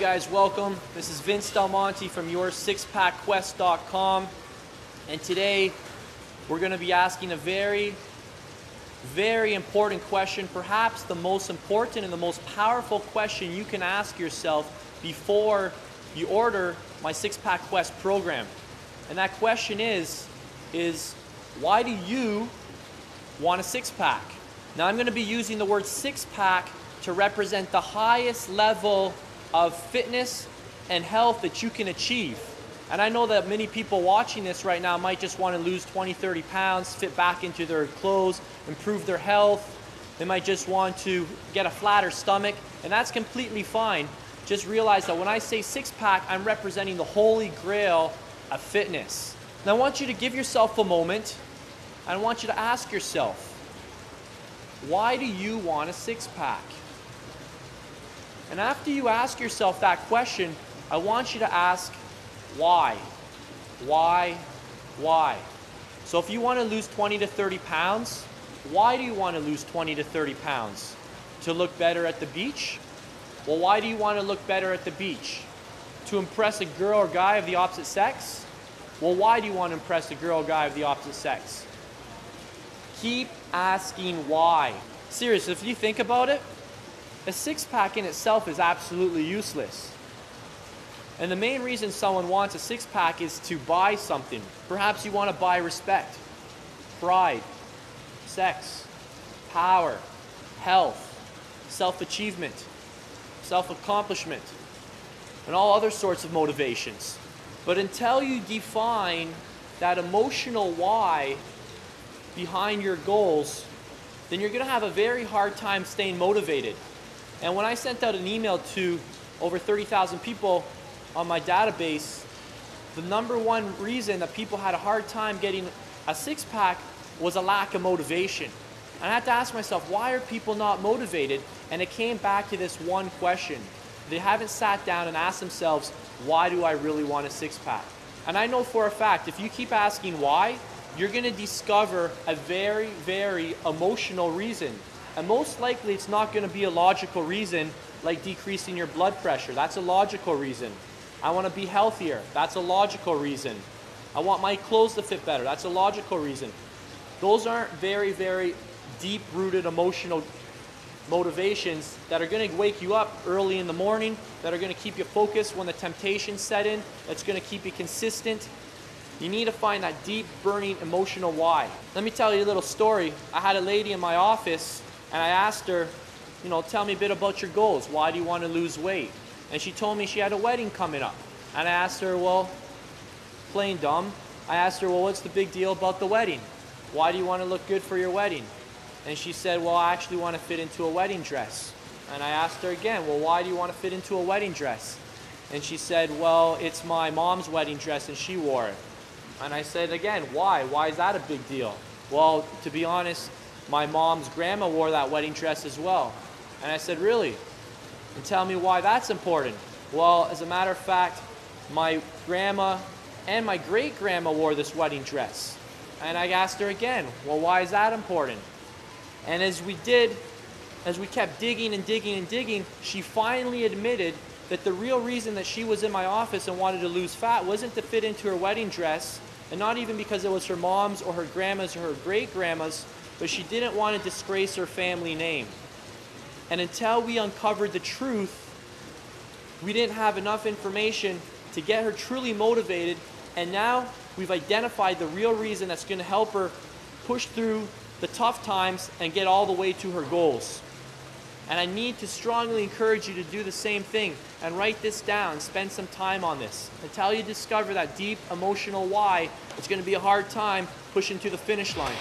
guys, welcome. This is Vince Del Monte from your6packquest.com, and today we're going to be asking a very important question, perhaps the most important and the most powerful question you can ask yourself before you order my 6-Pack Quest program. And that question is why do you want a 6-pack? Now I'm going to be using the word 6-pack to represent the highest level of fitness and health that you can achieve. And I know that many people watching this right now might just want to lose 20-30 pounds, fit back into their clothes, improve their health. They might just want to get a flatter stomach, and that's completely fine. Just realize that when I say 6-pack, I'm representing the holy grail of fitness. Now I want you to give yourself a moment, and I want you to ask yourself, why do you want a 6-pack? And after you ask yourself that question, I want you to ask, why? Why? Why? So if you want to lose 20 to 30 pounds, why do you want to lose 20 to 30 pounds? To look better at the beach? Well, why do you want to look better at the beach? To impress a girl or guy of the opposite sex? Well, why do you want to impress a girl or guy of the opposite sex? Keep asking why. Seriously, if you think about it, a 6-pack in itself is absolutely useless. And the main reason someone wants a 6-pack is to buy something. Perhaps you want to buy respect, pride, sex, power, health, self-achievement, self-accomplishment, and all other sorts of motivations. But until you define that emotional why behind your goals, then you're going to have a very hard time staying motivated. And when I sent out an email to over 30,000 people on my database, the number one reason that people had a hard time getting a 6-pack was a lack of motivation. And I had to ask myself, why are people not motivated? And it came back to this one question. They haven't sat down and asked themselves, why do I really want a 6-pack? And I know for a fact, if you keep asking why, you're going to discover a very emotional reason. And most likely it's not going to be a logical reason like decreasing your blood pressure. That's a logical reason. I want to be healthier. That's a logical reason. I want my clothes to fit better. That's a logical reason. Those aren't very deep-rooted emotional motivations that are going to wake you up early in the morning, that are going to keep you focused when the temptations set in, that's going to keep you consistent. You need to find that deep, burning, emotional why. Let me tell you a little story. I had a lady in my office, and I asked her, tell me a bit about your goals. Why do you want to lose weight? And she told me she had a wedding coming up. And I asked her, well, plain dumb. I asked her, well, what's the big deal about the wedding? Why do you want to look good for your wedding? And she said, well, I actually want to fit into a wedding dress. And I asked her again, well, why do you want to fit into a wedding dress? And she said, well, it's my mom's wedding dress and she wore it. And I said again, why? Why is that a big deal? Well, to be honest, my mom's grandma wore that wedding dress as well. And I said, really? And tell me why that's important. Well, as a matter of fact, my grandma and my great-grandma wore this wedding dress. And I asked her again, well, why is that important? And as we kept digging and digging, she finally admitted that the real reason that she was in my office and wanted to lose fat wasn't to fit into her wedding dress, and not even because it was her mom's or her grandma's or her great-grandma's, but she didn't want to disgrace her family name. And until we uncovered the truth, we didn't have enough information to get her truly motivated, and now we've identified the real reason that's going to help her push through the tough times and get all the way to her goals. And I need to strongly encourage you to do the same thing and write this down, spend some time on this. Until you discover that deep emotional why, it's going to be a hard time pushing to the finish line.